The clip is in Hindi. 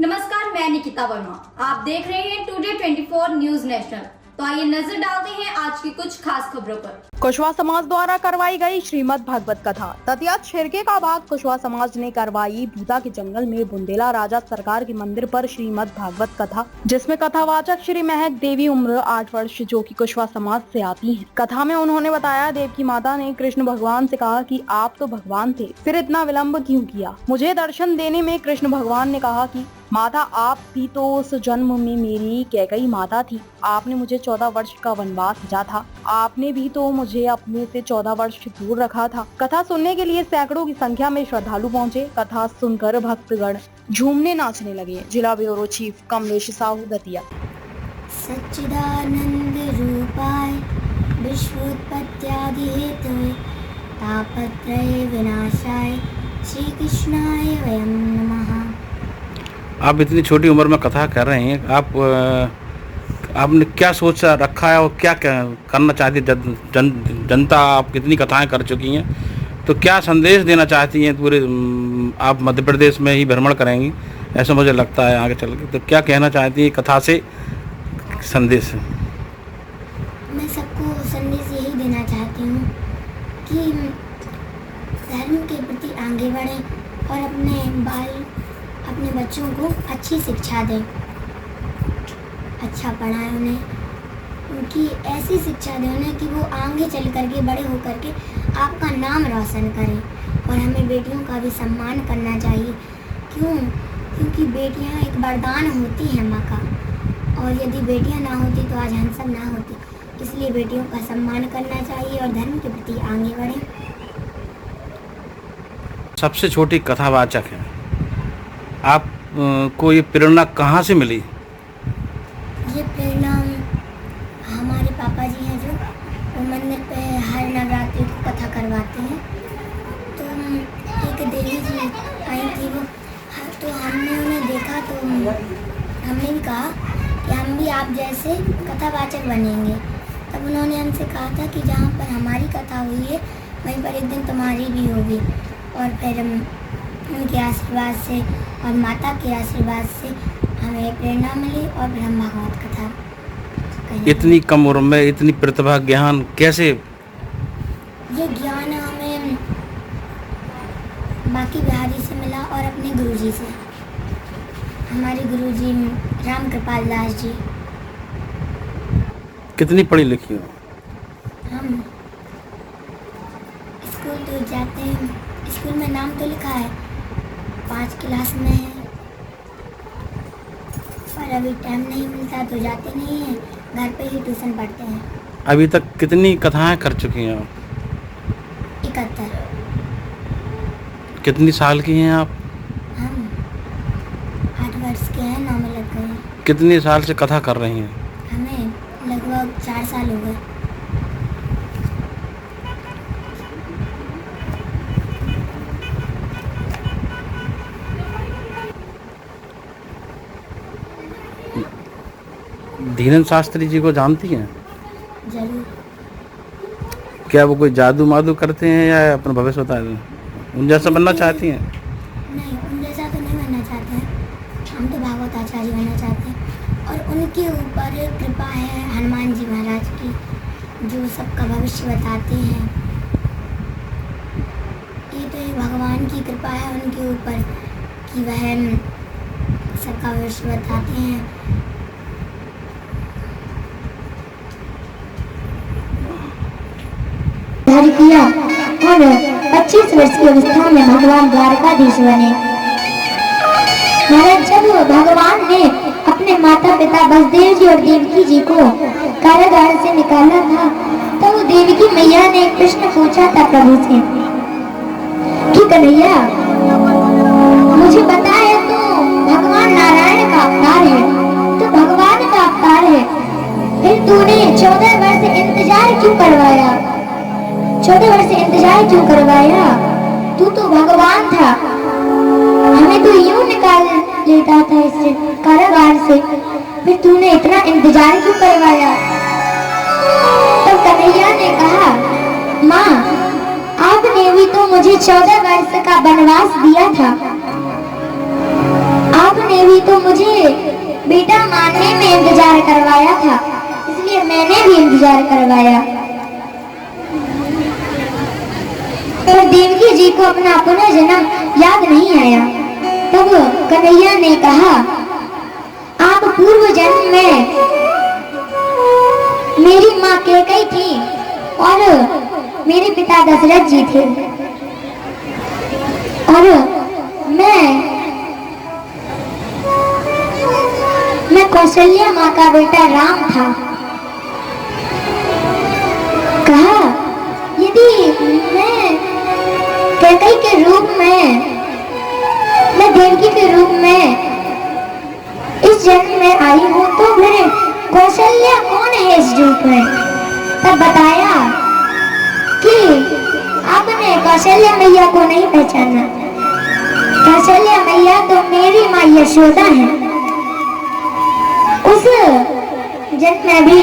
नमस्कार, मैं निकिता वर्मा। आप देख रहे हैं टुडे 24 न्यूज नेशनल। तो आइए नजर डालते हैं आज की कुछ खास खबरों पर। कुशवाहा समाज द्वारा करवाई गई श्रीमद् भागवत कथा। ततिया छिरके का भाग कुशवाहा समाज ने करवाई बूता के जंगल में बुंदेला राजा सरकार के मंदिर पर श्रीमद् भागवत कथा, जिसमें कथावाचक श्री महक देवी उम्र 8 वर्ष जो कि कुशवाहा समाज से आती हैं। कथा में उन्होंने बताया, देवकी माता ने कृष्ण भगवान से कहा कि आप तो भगवान थे, फिर इतना विलम्ब क्यों किया। मुझे दर्शन देने में कृष्ण भगवान ने कहा कि माता आप भी तो उस जन्म में मेरी कैकई माता थी। आपने मुझे 14 वर्ष का वनवास भेजा था। आपने भी तो मुझे अपने से 14 वर्ष दूर रखा था। कथा सुनने के लिए सैकड़ों की संख्या में श्रद्धालु पहुंचे। कथा सुनकर भक्तगण झूमने नाचने लगे। जिला ब्यूरो चीफ कमलेश साहू दतिया। सच्चिदानंद रूपाय विश्वोत्पत्त्यादि हेतवे तापत्रय विनाशाय श्री कृष्णाय वयं नमः। आप इतनी छोटी उम्र में कथा कर रहे हैं, आपने क्या सोचा रखा है और क्या करना चाहती है जनता? आप कितनी कथाएं कर चुकी हैं, तो क्या संदेश देना चाहती हैं? पूरे आप मध्य प्रदेश में ही भ्रमण करेंगी ऐसा मुझे लगता है आगे चल के, तो क्या कहना चाहती हैं कथा से संदेश? मैं सबको संदेश यही देना चाहती हूँ कि धर्म के प्रति आगे बढ़ें और अपने बच्चों को अच्छी शिक्षा दें, अच्छा पढ़ाएं उन्हें, उनकी ऐसी शिक्षा दें उन्हें कि वो आगे चल करके बड़े हो करके आपका नाम रोशन करें। और हमें बेटियों का भी सम्मान करना चाहिए। क्योंकि बेटियां एक वरदान होती हैं माँ का, और यदि बेटियां ना होती तो आज हम सब ना होती। इसलिए बेटियों का सम्मान करना चाहिए और धर्म के प्रति आगे बढ़ें। सबसे छोटी कथावाचक है आप को ये प्रेरणा कहाँ से मिली? ये प्रेरणा हमारे पापा जी हैं जो वो मंदिर पे हर नवरात्रि को कथा करवाते हैं। तो एक देवी जी आई थी वो, तो हमने उन्हें देखा तो हमने भी कहा कि हम भी आप जैसे कथावाचक बनेंगे। तब उन्होंने हमसे कहा था कि जहाँ पर हमारी कथा हुई है वहीं पर एक दिन तुम्हारी भी होगी। और फिर उनके आशीर्वाद से और माता के आशीर्वाद से हमें प्रेरणा मिली और फिर हम भागवत कथा। इतनी कम उम्र में इतनी प्रतिभा, ज्ञान कैसे? ये ज्ञान हमें बाकी बिहारी से मिला और अपने गुरुजी से। हमारे गुरुजी राम कृपाल दास जी। कितनी पढ़ी लिखी हो? हम स्कूल तो जाते हैं, स्कूल में नाम तो लिखा है, 5 क्लास में है, पर अभी टाइम नहीं मिलता तो जाते नहीं हैं, घर पे ही ट्यूशन पढ़ते हैं। अभी तक कितनी कथाएं कर चुकी हैं आप? 71। कितनी साल की हैं आप? हम 8 वर्ष के हैं, 9 में लग गए हैं। कितने साल से कथा कर रही हैं? हमें लगभग 4 साल हो गए। धीरेन्द्र शास्त्री जी को जानती हैं? जरूर। क्या वो कोई जादू मादू करते हैं या अपना भविष्य बता रहे हैं? उन जैसा बनना चाहती हैं? नहीं, उन जैसा तो नहीं बनना चाहते हैं। हम तो भागवत आचार्य बनना चाहते हैं। और उनके ऊपर कृपा है हनुमान जी महाराज की, जो सबका भविष्य बताते हैं। ये तो एक भगवान की कृपा है उनके ऊपर कि वह सबका भविष्य बताते हैं। किया और 25 वर्ष की अवस्था में भगवान द्वारकाधीश बने। महाराज, जब भगवान ने अपने माता पिता बसदेव जी और देवकी जी को कारागार से निकाला था, तो वो देवकी मैया ने एक प्रश्न पूछा था प्रभु से कि कन्हैया, मुझे पता है तो भगवान नारायण का अवतार है, तो भगवान का अवतार है, फिर तूने 14 वर्ष इंतजार क्यों करवाया? 14 वर्ष इंतजार क्यों करवाया? तू तो भगवान था, हमें तो यूं निकाल लेता था इससे कारागार से, फिर तूने इतना इंतजार क्यों करवाया? तब कन्हैया ने कहा, माँ, आपने भी तो मुझे 14 वर्ष का वनवास दिया था, आपने भी तो इंतजार करवाया था, इसलिए मैंने भी इंतजार करवाया। पर देवकी जी को अपना पुनर्जन्म याद नहीं आया। तब कन्हैया ने कहा, आप पूर्व जन्म में मेरी माँ कैकेयी थी और मेरे पिता दशरथ जी थे, और मैं कौशल्या माँ का बेटा राम था। कहा, यदि मैं कैकेयी के रूप में, मैं देवकी के रूप में इस जन्म में आई हूँ, तो फिर कौशल्या कौन है इस रूप में? तब बताया कि आपने कौशल्या मैया को नहीं पहचाना। कौशल्या मैया तो मेरी माँ यशोदा है। उस जन्म में भी